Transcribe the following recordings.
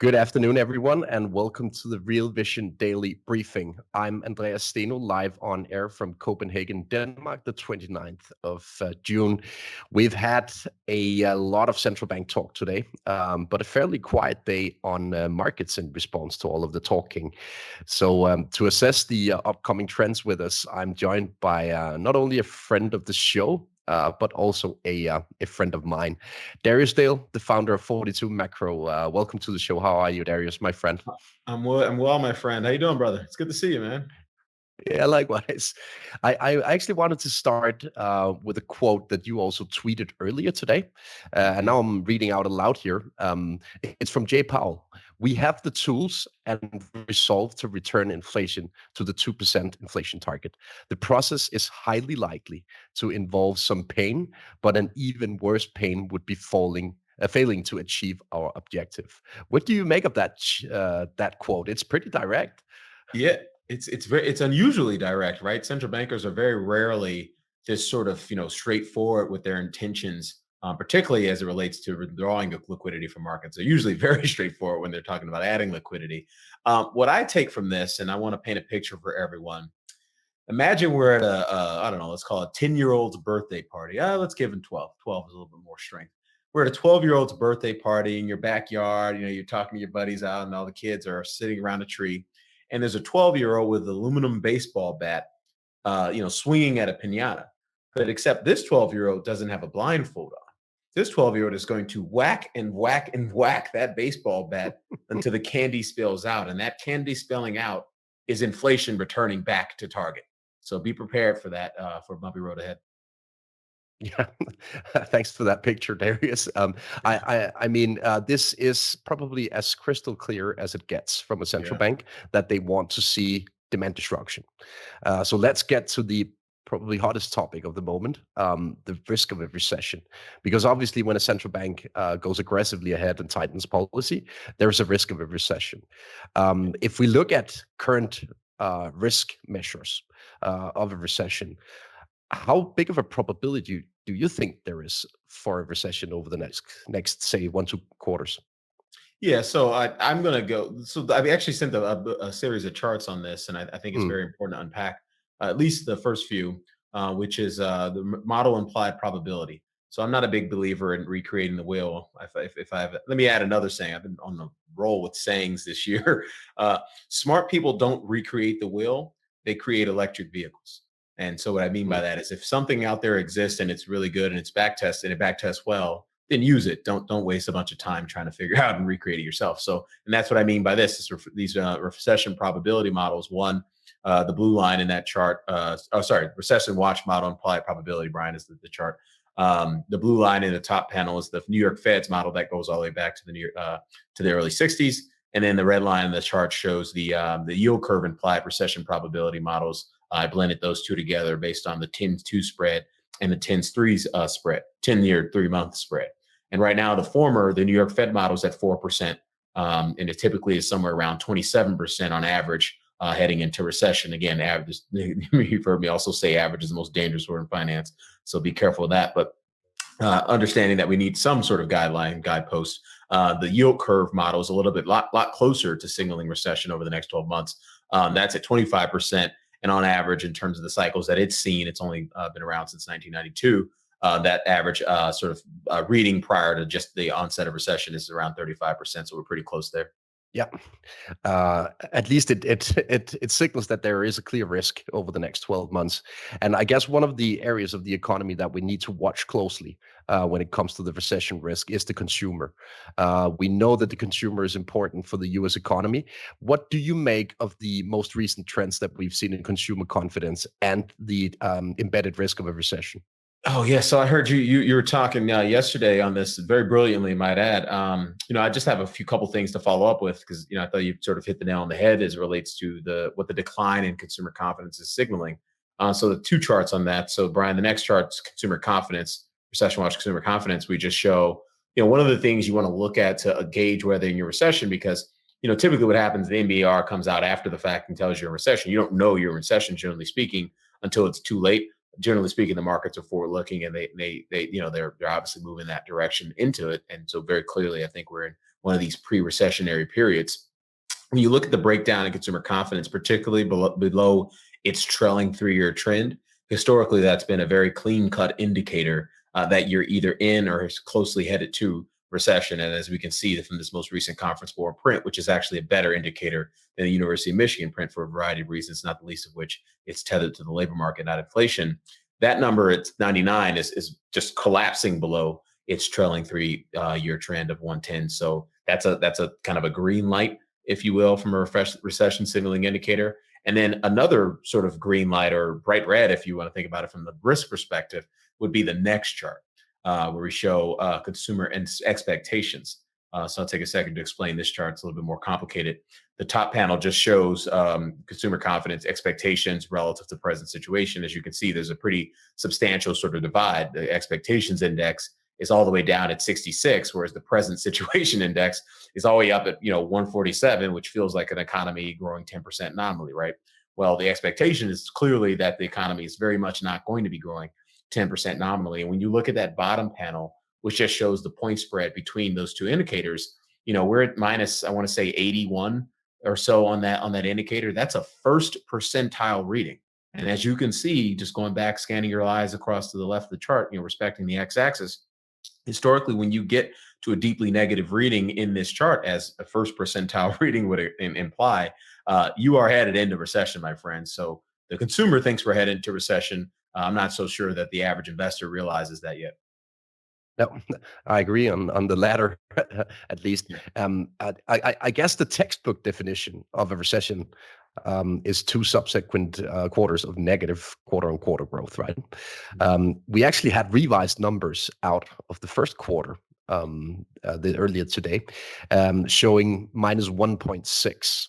Good afternoon, everyone, and welcome to the Real Vision Daily Briefing. I'm Andreas Steno, live on air from Copenhagen, Denmark, the 29th of June. We've had a lot of central bank talk today, but a fairly quiet day on markets in response to all of the talking. So to assess the upcoming trends with us, I'm joined by not only a friend of the show, but also a friend of mine. Darius Dale, the founder of 42 Macro. Welcome to the show. How are you, Darius, my friend? I'm well, my friend. How you doing, brother? It's good to see you, man. Yeah, likewise. I actually wanted to start with a quote that you also tweeted earlier today. And Mhm. now I'm reading out aloud here. It's from Jay Powell. We have the tools and resolve to return inflation to the 2% inflation target. The process is highly likely to involve some pain, but an even worse pain would be failing to achieve our objective. What do you make of that quote? It's pretty direct. Yeah, it's unusually direct, right? Central bankers are very rarely just sort of straightforward with their intentions, particularly as it relates to withdrawing of liquidity from markets. They're usually very straightforward when they're talking about adding liquidity. What I take from this, and I want to paint a picture for everyone. Imagine we're at I don't know, let's call it 10-year-old's birthday party. Let's give him 12. 12 is a little bit more strength. We're at a 12-year-old's birthday party in your backyard. You're talking to your buddies out, and all the kids are sitting around a tree. And there's a 12-year-old with an aluminum baseball bat, swinging at a pinata. But except this 12-year-old doesn't have a blindfold on. This 12-year-old is going to whack and whack and whack that baseball bat until the candy spills out. And that candy spilling out is inflation returning back to target. So be prepared for that for a bumpy road ahead. Yeah, thanks for that picture, Darius. Yeah, This is probably as crystal clear as it gets from a central yeah, bank that they want to see demand destruction. So let's get to the probably hottest topic of the moment, the risk of a recession. Because obviously, when a central bank goes aggressively ahead and tightens policy, there's a risk of a recession. yeah. If we look at current risk measures of a recession, how big of a probability do you think there is for a recession over the next say 1 2 quarters? Yeah, so I'm going to go. So I've actually sent a series of charts on this, and I think it's Mm, very important to unpack at least the first few, which is the model implied probability. So I'm not a big believer in recreating the wheel. If I have, let me add another saying. I've been on the roll with sayings this year. Smart people don't recreate the wheel; they create electric vehicles. And so what I mean by mm. that is if something out there exists and it's really good and it's back tested and it back tests well, then use it. Don't waste a bunch of time trying to figure out and recreate it yourself. So, and that's what I mean by this. These recession probability models. One, the blue line in that chart. Recession watch model implied probability. Brian is the chart. The blue line in the top panel is the New York Fed's model that goes all the way back to the early '60s, and then the red line in the chart shows the yield curve implied recession probability models. I blended those two together based on the 10-2 spread and the 10s 3 spread, 10-year 3 month spread. And right now, the former, the New York Fed model is at 4%. And it typically is somewhere around 27% on average heading into recession. Again, average, you've heard me also say average is the most dangerous word in finance. So be careful of that. But understanding that we need some sort of guidepost. The yield curve model is a little bit lot closer to signaling recession over the next 12 months. That's at 25%. And on average, in terms of the cycles that it's seen, it's only been around since 1992. That average reading prior to just the onset of recession is around 35%. So we're pretty close there. Yeah. At least it signals that there is a clear risk over the next 12 months. And I guess one of the areas of the economy that we need to watch closely when it comes to the recession risk is the consumer. We know that the consumer is important for the US economy. What do you make of the most recent trends that we've seen in consumer confidence and the embedded risk of a recession? Oh yeah, so I heard you were talking yesterday on this very brilliantly, might add. I just have a few couple things to follow up with because I thought you sort of hit the nail on the head as it relates to the what the decline in consumer confidence is signaling. So the two charts on that. So Brian, the next chart's consumer confidence, recession watch consumer confidence. We just show one of the things you want to look at to gauge whether you're in recession because typically what happens the NBR comes out after the fact and tells you you're in recession. You don't know you're in recession generally speaking until it's too late. Generally speaking, the markets are forward looking and they're obviously moving that direction into it. And so very clearly, I think we're one of these pre-recessionary periods. When you look at the breakdown in consumer confidence, particularly below its trailing 3-year trend, historically that's been a very clean cut indicator that you're either in or is closely headed to recession. And as we can see from this most recent conference board print, which is actually a better indicator than the University of Michigan print for a variety of reasons, not the least of which it's tethered to the labor market, not inflation. That number at 99 is just collapsing below its trailing 3-year trend of 110. So that's a kind of a green light, if you will, from a recession signaling indicator. And then another sort of green light or bright red, if you want to think about it from the risk perspective, would be the next chart, where we show consumer expectations. So I'll take a second to explain this chart. It's a little bit more complicated. The top panel just shows consumer confidence expectations relative to present situation. As you can see, there's a pretty substantial sort of divide. The expectations index is all the way down at 66, whereas the present situation index is all the way up at 147, which feels like an economy growing 10% nominally, right? Well, the expectation is clearly that the economy is very much not going to be growing 10% nominally. And when you look at that bottom panel, which just shows the point spread between those two indicators, we're at minus, I want to say 81 or so on that indicator. That's a first percentile reading. And as you can see, just going back, scanning your eyes across to the left of the chart, respecting the x-axis, historically, when you get to a deeply negative reading in this chart, as a first percentile reading would imply, you are headed into recession, my friends. So the consumer thinks we're headed into recession. I'm not so sure that the average investor realizes that yet. No, I agree on the latter, at least. Yeah. I guess the textbook definition of a recession is two subsequent quarters of negative quarter-on-quarter growth, right? We actually had revised numbers out of the first quarter earlier today, showing minus 1.6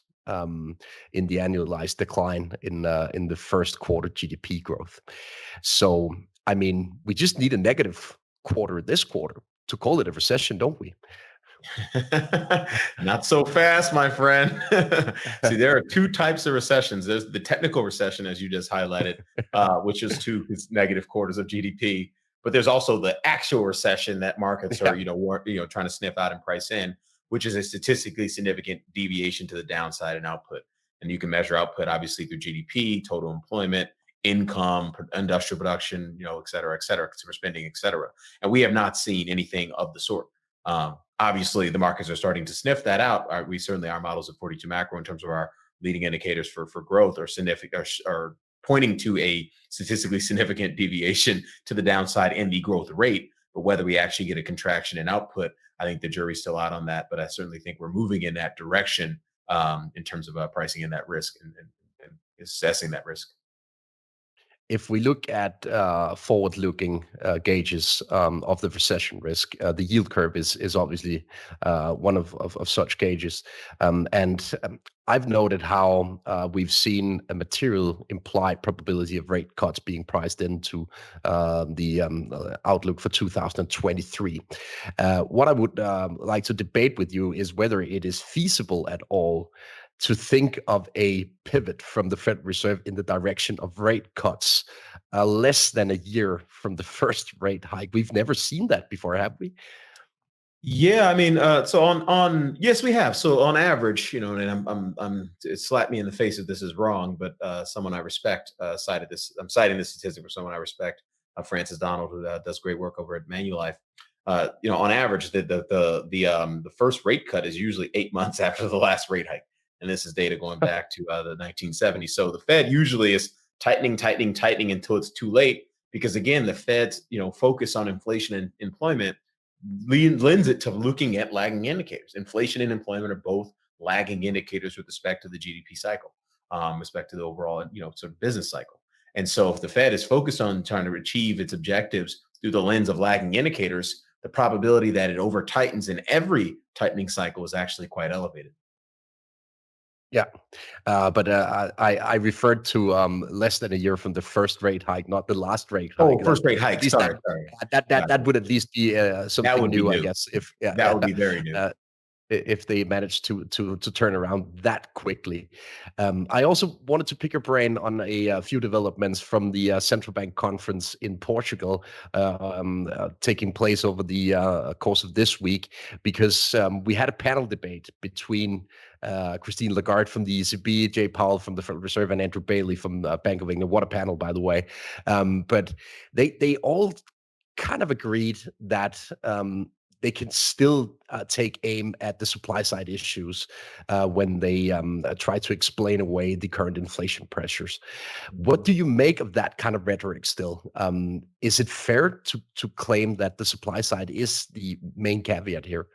in the annualized decline in the first quarter GDP growth. So, I mean, we just need a negative quarter this quarter to call it a recession, don't we? Not so fast, my friend. See, there are two types of recessions. There's the technical recession, as you just highlighted, which is two negative quarters of GDP. But there's also the actual recession that markets are, trying to sniff out and price in, which is a statistically significant deviation to the downside in output. And you can measure output obviously through GDP, total employment, income, industrial production, et cetera, consumer spending, et cetera. And we have not seen anything of the sort. Obviously, the markets are starting to sniff that out. Our models of 42 macro in terms of our leading indicators for growth are significant, are pointing to a statistically significant deviation to the downside in the growth rate. But whether we actually get a contraction in output, I think the jury's still out on that. But I certainly think we're moving in that direction in terms of pricing in that risk and assessing that risk. If we look at forward-looking gauges of the recession risk, the yield curve is obviously one of such gauges. I've noted how we've seen a material implied probability of rate cuts being priced into the outlook for 2023. What I would like to debate with you is whether it is feasible at all to think of a pivot from the Federal Reserve in the direction of rate cuts less than a year from the first rate hike. We've never seen that before, have we? Yeah, I mean, so on yes, we have. So on average, and it slapped me in the face if this is wrong, but someone I respect cited this. I'm citing this statistic for someone I respect, Francis Donald, who does great work over at Manulife. On average, the first rate cut is usually 8 months after the last rate hike. And this is data going back to the 1970s. So the Fed usually is tightening until it's too late, because again, the Fed's focus on inflation and employment lends it to looking at lagging indicators. Inflation and employment are both lagging indicators with respect to the GDP cycle, respect to the overall sort of business cycle. And so if the Fed is focused on trying to achieve its objectives through the lens of lagging indicators, the probability that it over tightens in every tightening cycle is actually quite elevated. Yeah, but I referred to less than a year from the first rate hike, not the last rate hike. Oh, first rate hike. At least Sorry. that would at least be That something would be new, I new. guess. If yeah, That would be very new. if they manage to turn around that quickly. I also wanted to pick your brain on a few developments from the central bank conference in Portugal taking place over the course of this week, because we had a panel debate between Christine Lagarde from the ECB, Jay Powell from the Federal Reserve, and Andrew Bailey from Bank of England. What a panel, by the way! But they all kind of agreed that they can still take aim at the supply side issues when they try to explain away the current inflation pressures. What do you make of that kind of rhetoric still? Is it fair to claim that the supply side is the main caveat here?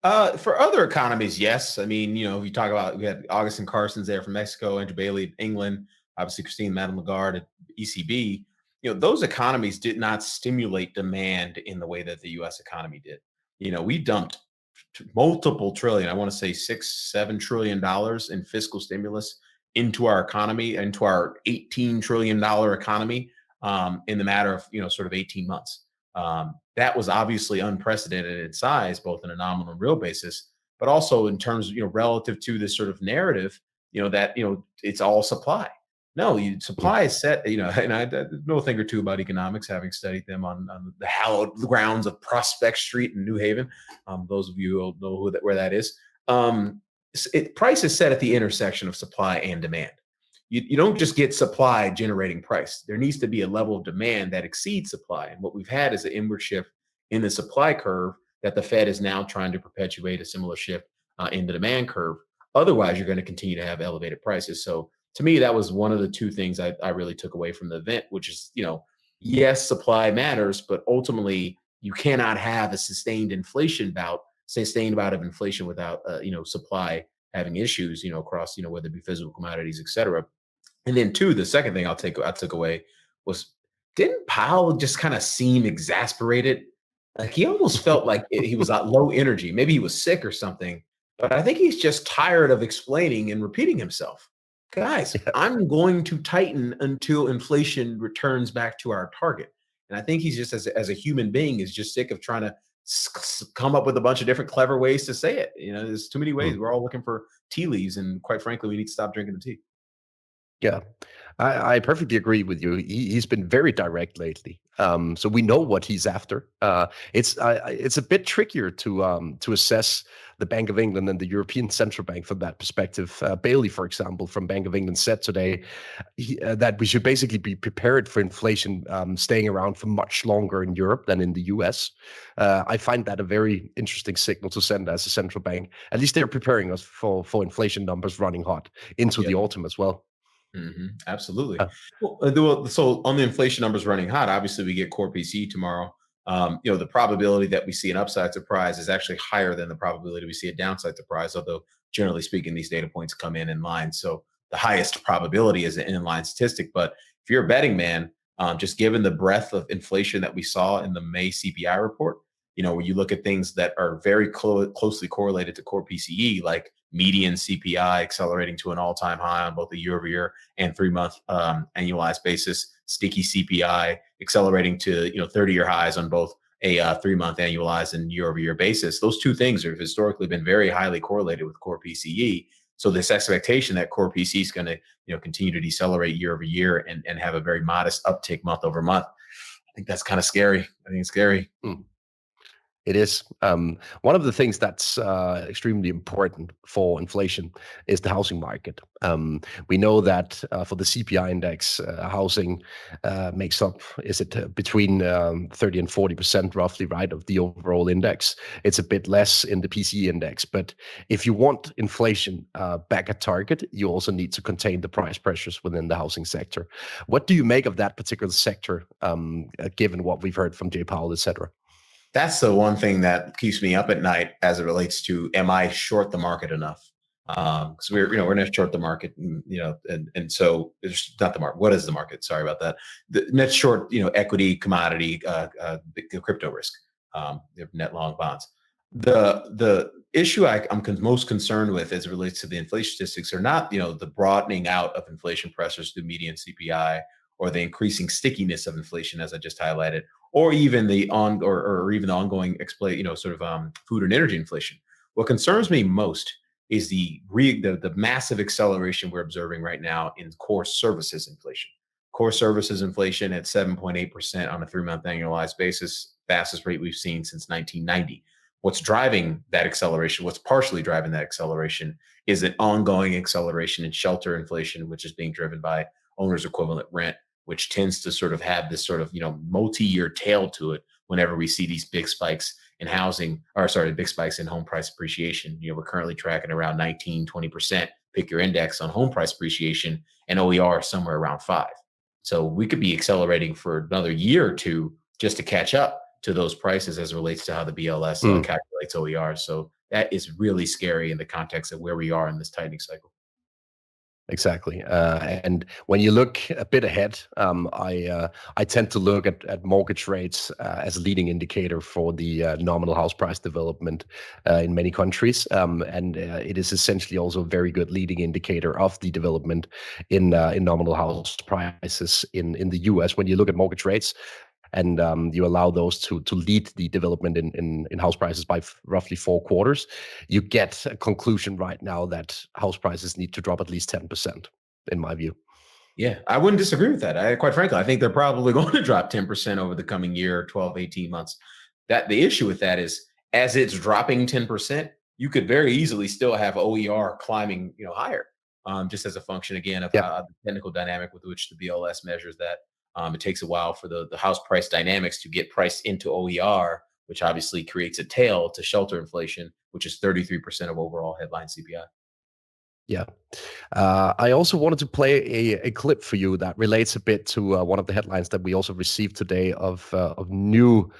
For other economies, yes. I mean, you talk about, we had Augustin Carson's there from Mexico, Andrew Bailey, England, obviously Christine Madame Lagarde at ECB. Those economies did not stimulate demand in the way that the U.S. economy did. We dumped multiple trillion, I want to say $6-7 trillion in fiscal stimulus into our economy, into our $18 trillion economy, in the matter of sort of 18 months. That was obviously unprecedented in size, both in a nominal and real basis, but also in terms of relative to this sort of narrative, that it's all supply. No, supply is set, and I know a thing or two about economics, having studied them on the hallowed grounds of Prospect Street in New Haven. Those of you who know where that is. Price is set at the intersection of supply and demand. You don't just get supply generating price. There needs to be a level of demand that exceeds supply. And what we've had is an inward shift in the supply curve that the Fed is now trying to perpetuate a similar shift in the demand curve. Otherwise, you're going to continue to have elevated prices. So to me, that was one of the two things I really took away from the event, which is, yes, supply matters, but ultimately you cannot have a sustained bout of inflation without, supply having issues, across, whether it be physical commodities, et cetera. And then two, the second thing I took away was, didn't Powell just kind of seem exasperated? Like he almost felt like he was at low energy. Maybe he was sick or something. But I think he's just tired of explaining and repeating himself. Guys, I'm going to tighten until inflation returns back to our target. And I think he's just, as a human being, is just sick of trying to come up with a bunch of different clever ways to say it. There's too many ways. Mm. We're all looking for tea leaves, and quite frankly, we need to stop drinking the tea. Yeah, I perfectly agree with you. He's been very direct lately, so we know what he's after. It's a bit trickier to assess the Bank of England and the European Central Bank from that perspective. Bailey, for example, from Bank of England, said today that we should basically be prepared for inflation staying around for much longer in Europe than in the US. I find that a very interesting signal to send as a central bank. At least they're preparing us for inflation numbers running hot into Yeah. the autumn as well. Absolutely. Uh, So on the inflation numbers running hot, obviously we get core PCE tomorrow. The probability that we see an upside surprise is actually higher than the probability we see a downside surprise, although generally speaking, these data points come in line. So the highest probability is an inline statistic. But if you're a betting man, just given the breadth of inflation that we saw in the May CPI report, when you look at things that are very closely correlated to core PCE, like median CPI accelerating to an all-time high on both the year-over-year and 3-month annualized basis, sticky CPI accelerating to 30-year highs on both a 3-month annualized and year-over-year basis. Those two things have historically been very highly correlated with core PCE. So this expectation that core PCE is going to continue to decelerate year-over-year and have a very modest uptick month over month, I think that's kind of scary. I think it's scary. mm. It is. One of the things that's extremely important for inflation is the housing market. We know that for the CPI index, housing makes up, is it between 30 and 40% roughly, right, of the overall index. It's a bit less in the PCE index. But if you want inflation back at target, you also need to contain the price pressures within the housing sector. What do you make of that particular sector, given what we've heard from Jay Powell, et cetera? That's the one thing that keeps me up at night as it relates to, am I short the market enough? Because we're net short the market, and so it's not the market. What is the market? Sorry about that. The net short, equity, commodity, crypto risk, net long bonds. The issue I'm most concerned with as it relates to the inflation statistics are not the broadening out of inflation pressures through median CPI or the increasing stickiness of inflation, as I just highlighted, or even the even the ongoing food and energy inflation. What concerns me most is the massive acceleration we're observing right now in core services inflation. Core services inflation at 7.8% on a 3-month annualized basis, fastest rate we've seen since 1990. What's driving that acceleration, what's partially driving that acceleration, is an ongoing acceleration in shelter inflation, which is being driven by owner's equivalent rent, which tends to sort of have this sort of, multi-year tail to it whenever we see these big spikes in housing, or sorry, big spikes in home price appreciation. We're currently tracking around 19, 20%, pick your index on home price appreciation, and OER somewhere around 5. So we could be accelerating for another year or two just to catch up to those prices as it relates to how the BLS Mm. calculates OER. So that is really scary in the context of where we are in this tightening cycle. Exactly. And when you look a bit ahead, I tend to look at mortgage rates as a leading indicator for the nominal house price development in many countries, and it is essentially also a very good leading indicator of the development in nominal house prices in the U.S. When you look at mortgage rates, and you allow those to lead the development in house prices by roughly 4 quarters, you get a conclusion right now that house prices need to drop at least 10%, in my view. Yeah, I wouldn't disagree with that. Quite frankly, I think they're probably going to drop 10% over the coming year, 12, 18 months. That the issue with that is as it's dropping 10%, you could very easily still have OER climbing, higher. Just as a function again of Yeah. how the technical dynamic with which the BLS measures that. It takes a while for the house price dynamics to get priced into OER, which obviously creates a tail to shelter inflation, which is 33% of overall headline CPI. Yeah. I also wanted to play a clip for you that relates a bit to one of the headlines that we also received today of new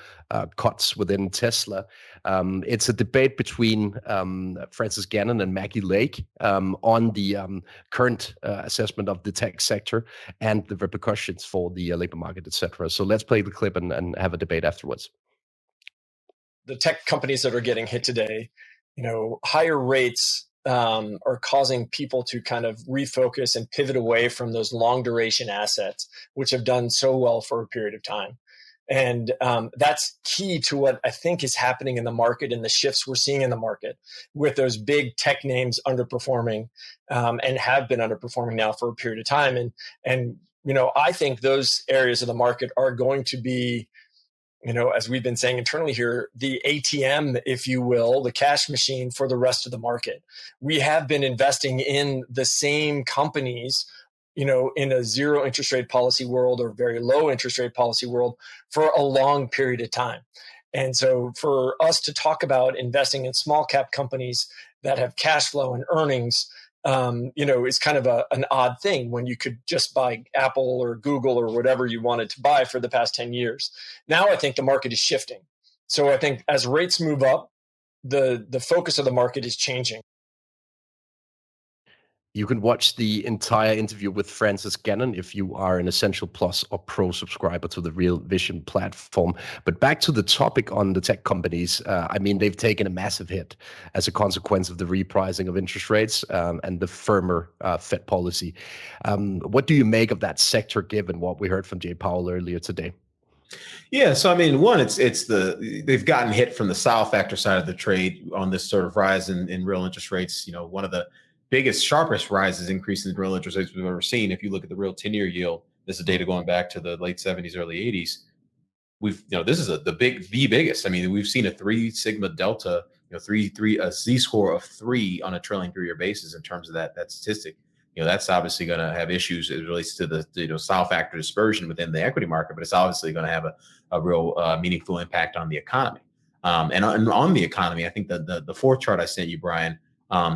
cuts within Tesla. It's a debate between Francis Gannon and Maggie Lake on the current assessment of the tech sector and the repercussions for the labor market, etc. So let's play the clip and have a debate afterwards. The tech companies that are getting hit today, higher rates are causing people to kind of refocus and pivot away from those long duration assets, which have done so well for a period of time. And that's key to what I think is happening in the market and the shifts we're seeing in the market with those big tech names underperforming and have been underperforming now for a period of time. And I think those areas of the market are going to be, as we've been saying internally here, the ATM, if you will, the cash machine for the rest of the market. We have been investing in the same companies, in a zero interest rate policy world or very low interest rate policy world for a long period of time. And so for us to talk about investing in small cap companies that have cash flow and earnings, is kind of an odd thing when you could just buy Apple or Google or whatever you wanted to buy for the past 10 years. Now I think the market is shifting. So I think as rates move up, the focus of the market is changing. You can watch the entire interview with Francis Gannon if you are an Essential Plus or Pro subscriber to the Real Vision platform. But back to the topic on the tech companies, they've taken a massive hit as a consequence of the repricing of interest rates and the firmer Fed policy. What do you make of that sector given what we heard from Jay Powell earlier today? Yeah, so one, they've gotten hit from the style factor side of the trade on this sort of rise in real interest rates. One of the biggest, sharpest rises, increases in real interest rates we've ever seen. If you look at the real 10-year yield, this is data going back to the late 70s, early 80s. This is the biggest. We've seen a 3 sigma delta, a z-score of 3 on a trailing 3-year basis in terms of that statistic. That's obviously going to have issues as it relates to the style factor dispersion within the equity market, but it's obviously going to have a real meaningful impact on the economy. And on the economy, I think the fourth chart I sent you, Brian,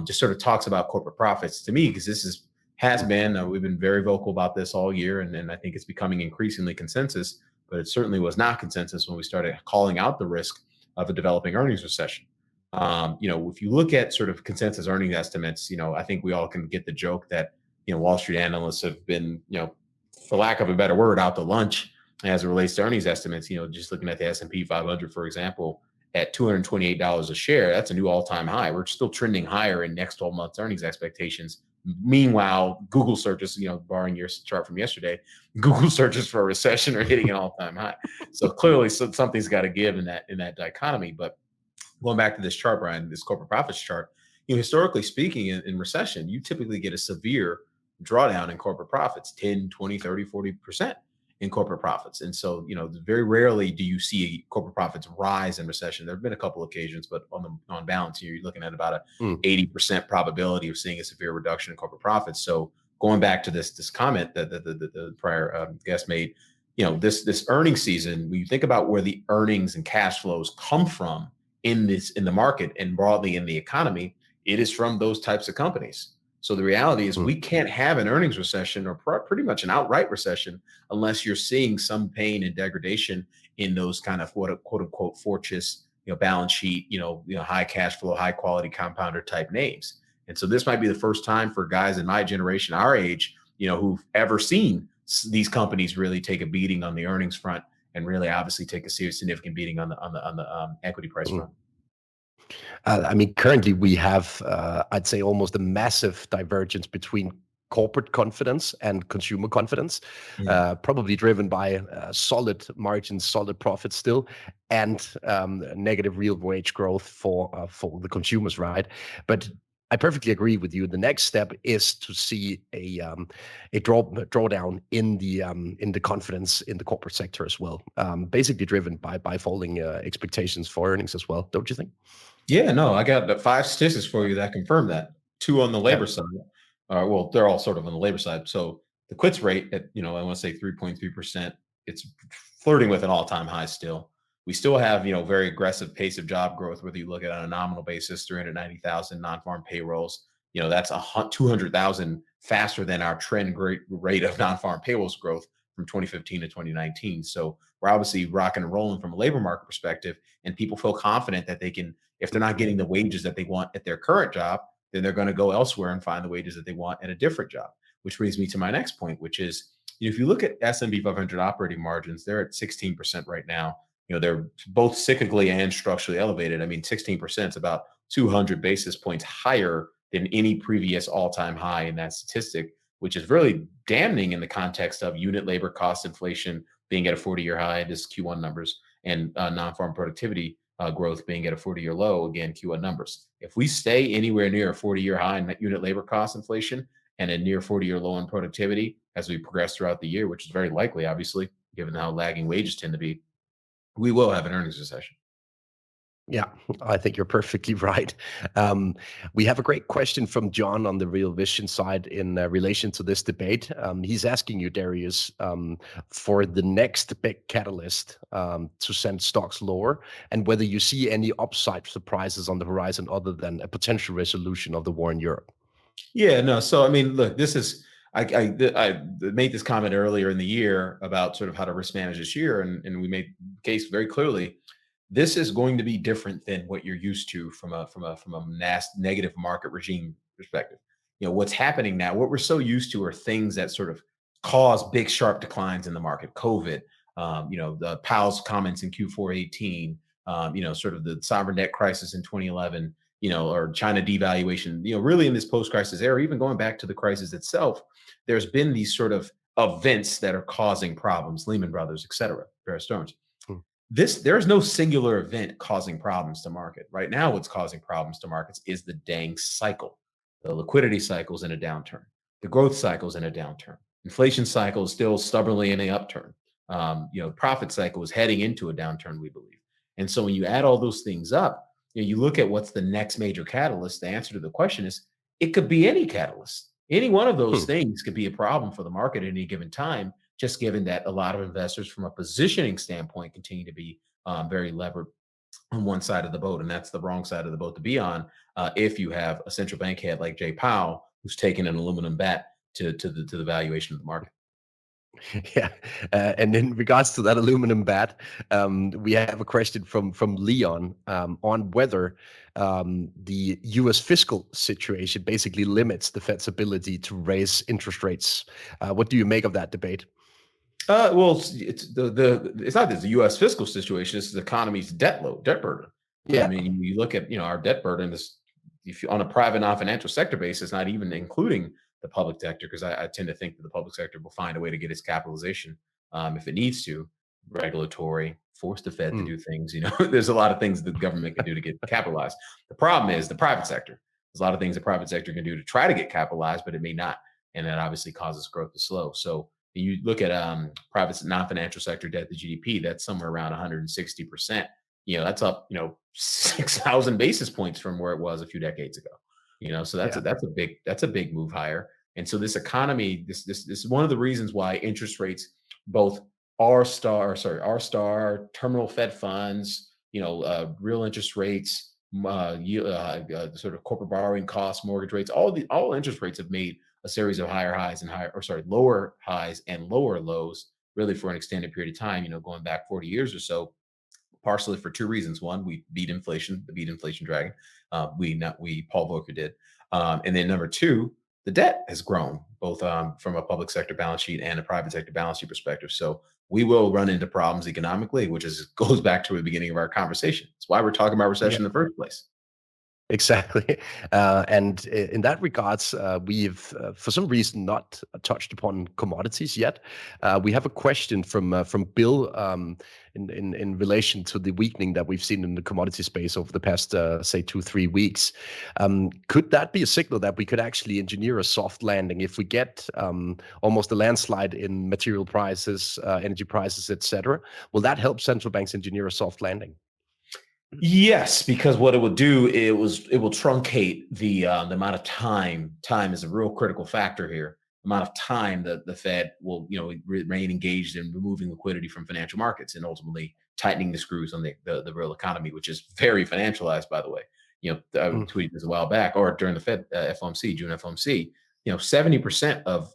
just sort of talks about corporate profits to me, because this has been, we've been very vocal about this all year, and I think it's becoming increasingly consensus, but it certainly was not consensus when we started calling out the risk of a developing earnings recession. If you look at sort of consensus earnings estimates, I think we all can get the joke that, Wall Street analysts have been, for lack of a better word, out to lunch as it relates to earnings estimates. Just looking at the S&P 500, for example, at $228 a share, that's a new all-time high. We're still trending higher in next 12 months earnings expectations. Meanwhile, Google searches, borrowing your chart from yesterday, Google searches for a recession are hitting an all-time high. So clearly something's got to give in that dichotomy. But going back to this chart, Brian, this corporate profits chart, historically speaking, in recession, you typically get a severe drawdown in corporate profits, 10, 20, 30, 40% in corporate profits. And so, very rarely do you see corporate profits rise in recession. There have been a couple occasions, but on balance, you're looking at about a Mm, 80% probability of seeing a severe reduction in corporate profits. So going back to this comment that the prior guest made, this earnings season, when you think about where the earnings and cash flows come from in the market and broadly in the economy, it is from those types of companies. So the reality is mm, we can't have an earnings recession or pretty much an outright recession unless you're seeing some pain and degradation in those kind of what a quote unquote fortress, balance sheet, high cash flow, high quality compounder type names. And so this might be the first time for guys in my generation, our age, who've ever seen these companies really take a beating on the earnings front and really obviously take a serious significant beating on the equity price mm. front. I mean, currently we have, I'd say, almost a massive divergence between corporate confidence and consumer confidence, probably driven by solid margins, solid profits still, and negative real wage growth for the consumers, right? But I perfectly agree with you. The next step is to see a drawdown in the confidence in the corporate sector as well, basically driven by falling expectations for earnings as well. Don't you think? Yeah, no, I got the 5 statistics for you that confirm that. 2 on the Yeah. labor side. Well, they're all sort of on the labor side. So the quits rate at, I want to say 3.3%, it's flirting with an all-time high still. We still have, very aggressive pace of job growth, whether you look at it on a nominal basis, 390,000 non-farm payrolls. That's 200,000 faster than our trend rate of non-farm payrolls growth from 2015 to 2019. So we're obviously rocking and rolling from a labor market perspective, and people feel confident that they can, if they're not getting the wages that they want at their current job, then they're going to go elsewhere and find the wages that they want at a different job. Which brings me to my next point, which is, if you look at S&P 500 operating margins, they're at 16% right now. They're both cyclically and structurally elevated. I mean, 16% is about 200 basis points higher than any previous all-time high in that statistic, which is really damning in the context of unit labor cost inflation being at a 40-year high, this Q1 numbers, and non-farm productivity growth being at a 40-year low, again, Q1 numbers. If we stay anywhere near a 40-year high in unit labor cost inflation and a near 40-year low in productivity as we progress throughout the year, which is very likely, obviously, given how lagging wages tend to be, we will have an earnings recession. Yeah, I think you're perfectly right. Um, we have a great question from John on the Real Vision side in relation to this debate. He's asking you, Darius, for the next big catalyst to send stocks lower, and whether you see any upside surprises on the horizon other than a potential resolution of the war in Europe. Yeah, no. So I mean, look, this is I made this comment earlier in the year about sort of how to risk manage this year, and we made the case very clearly. This is going to be different than what you're used to from a negative market regime perspective. What's happening now, what we're so used to are things that sort of cause big sharp declines in the market. COVID, the Powell's comments in Q4 18, sort of the sovereign debt crisis in 2011, or China devaluation, really in this post-crisis era, even going back to the crisis itself, there's been these sort of events that are causing problems, Lehman Brothers, et cetera, Bear Stearns. Mm, There's no singular event causing problems to market. Right now, what's causing problems to markets is the dang cycle. The liquidity cycle's in a downturn. The growth cycle's in a downturn. Inflation cycle is still stubbornly in an upturn. Profit cycle is heading into a downturn, we believe. And so when you add all those things up, you look at what's the next major catalyst. The answer to the question is it could be any catalyst. Any one of those hmm. things could be a problem for the market at any given time, just given that a lot of investors, from a positioning standpoint, continue to be very levered on one side of the boat, and that's the wrong side of the boat to be on. If you have a central bank head like Jay Powell, who's taking an aluminum bat to the valuation of the market. Yeah, and in regards to that aluminum bat, we have a question from Leon on whether the U.S. fiscal situation basically limits the Fed's ability to raise interest rates. What do you make of that debate? Well, it's not just the U.S. fiscal situation; it's the economy's debt burden. I Yeah, mean, you look at our debt burden is, if you on a private non-financial sector basis, not even including the public sector, because I tend to think that the public sector will find a way to get its capitalization if it needs to, regulatory, force the Fed to do things. There's a lot of things that the government can do to get capitalized. The problem is the private sector. There's a lot of things the private sector can do to try to get capitalized, but it may not. And that obviously causes growth to slow. So when you look at private non-financial sector debt to GDP, that's somewhere around 160%. That's up, 6,000 basis points from where it was a few decades ago. So that's Yeah. that's a big move higher. And so this economy, this is one of the reasons why interest rates, both terminal Fed funds, real interest rates, sort of corporate borrowing costs, mortgage rates, all interest rates have made a series of lower highs and lower lows, really for an extended period of time. Going back 40 years or so, partially for two reasons. One, we beat inflation, the beat inflation dragon. Paul Volcker did. And then number two, the debt has grown, both from a public sector balance sheet and a private sector balance sheet perspective. So we will run into problems economically, which goes back to the beginning of our conversation. It's why we're talking about recession in the first place. Exactly. And in that regards, we've, for some reason, not touched upon commodities yet. We have a question from Bill in relation to the weakening that we've seen in the commodity space over the past, say, 2-3 weeks. Could that be a signal that we could actually engineer a soft landing if we get almost a landslide in material prices, energy prices, etc.? Will that help central banks engineer a soft landing? Yes, because what it will do, it will truncate the amount of time. Time is a real critical factor here. The amount of time that the Fed will, remain engaged in removing liquidity from financial markets and ultimately tightening the screws on the real economy, which is very financialized, by the way. I tweeted this a while back, or during the Fed FOMC, June FOMC. 70% of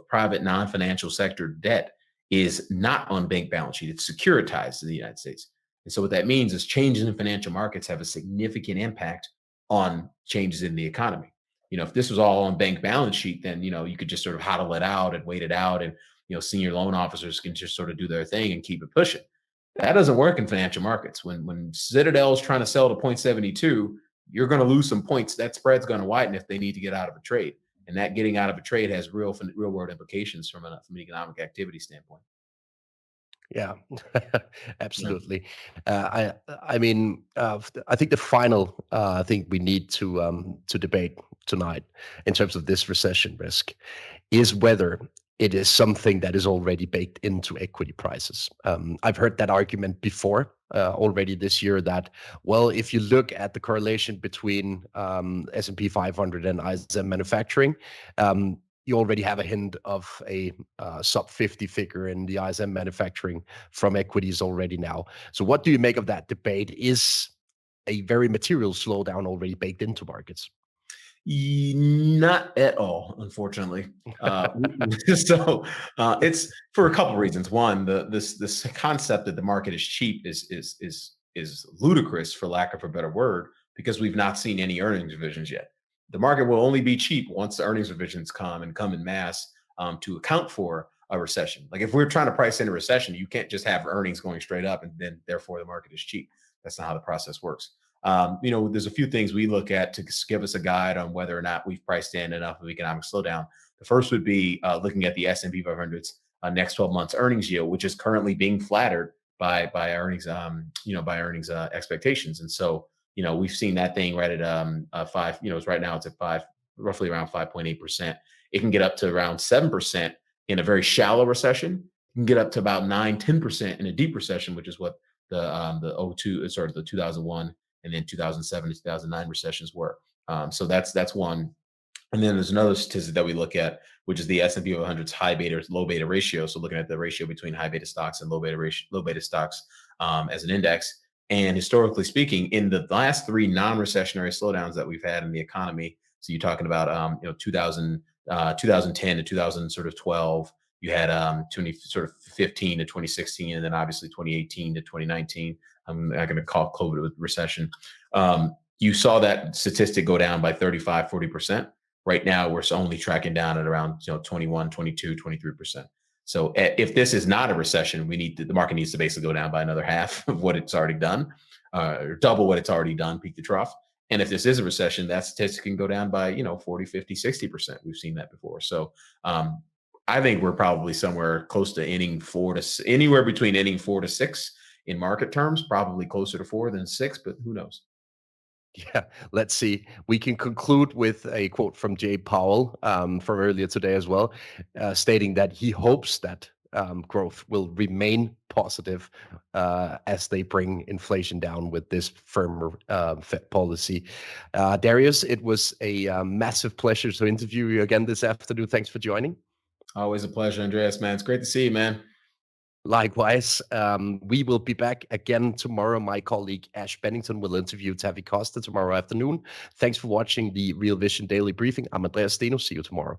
private non-financial sector debt is not on bank balance sheet. It's securitized in the United States. And so what that means is changes in financial markets have a significant impact on changes in the economy. If this was all on bank balance sheet, then, you could just sort of hodl it out and wait it out. And, senior loan officers can just sort of do their thing and keep it pushing. That doesn't work in financial markets. When Citadel is trying to sell to 0.72, you're going to lose some points. That spread's going to widen if they need to get out of a trade. And that getting out of a trade has real world implications from an economic activity standpoint. Yeah, absolutely. I mean, I think the final thing we need to debate tonight in terms of this recession risk is whether it is something that is already baked into equity prices. I've heard that argument before already this year that, well, if you look at the correlation between S&P 500 and ISM manufacturing, you already have a hint of a sub 50 figure in the ISM manufacturing from equities already now. So what do you make of that debate? Is a very material slowdown already baked into markets? Not at all, unfortunately. So it's for a couple of reasons. One, this concept that the market is cheap is ludicrous, for lack of a better word, because we've not seen any earnings revisions yet. The market will only be cheap once the earnings revisions come in mass to account for a recession. Like if we're trying to price in a recession, you can't just have earnings going straight up and then therefore the market is cheap. That's not how the process works. There's a few things we look at to give us a guide on whether or not we've priced in enough of economic slowdown. The first would be looking at the S&P 500's next 12 months earnings yield, which is currently being flattered by earnings, expectations. And so, we've seen that thing right at 5. It's right now it's at 5, roughly around 5.8%. It can get up to around 7% in a very shallow recession. It can get up to about 9-10% in a deep recession, which is what the 2001 and then 2007 to 2009 recessions were. So that's one. And then there's another statistic that we look at, which is the S&P 500's high beta, low beta ratio. So looking at the ratio between high beta stocks and low beta stocks as an index. And historically speaking, in the last 3 non-recessionary slowdowns that we've had in the economy, so you're talking about 2010 to 2012. You had 2015 to 2016, and then obviously 2018 to 2019. I'm not going to call COVID a recession. You saw that statistic go down by 35, 40%. Right now, we're only tracking down at around 21, 22, 23%. So if this is not a recession, the market needs to basically go down by another half of what it's already done, or double what it's already done, peak to trough. And if this is a recession, that statistic can go down by 40, 50, 60%. We've seen that before. So I think we're probably somewhere close to anywhere between inning 4 to 6 in market terms, probably closer to 4 than 6, but who knows? Yeah, let's see. We can conclude with a quote from Jay Powell from earlier today as well, stating that he hopes that growth will remain positive as they bring inflation down with this firmer Fed policy. Darius, it was a massive pleasure to interview you again this afternoon. Thanks for joining. Always a pleasure, Andreas, man. It's great to see you, man. Likewise, we will be back again tomorrow. My colleague Ash Bennington will interview Tavi Costa tomorrow afternoon. Thanks for watching the Real Vision Daily Briefing. I'm Andreas Steno. See you tomorrow.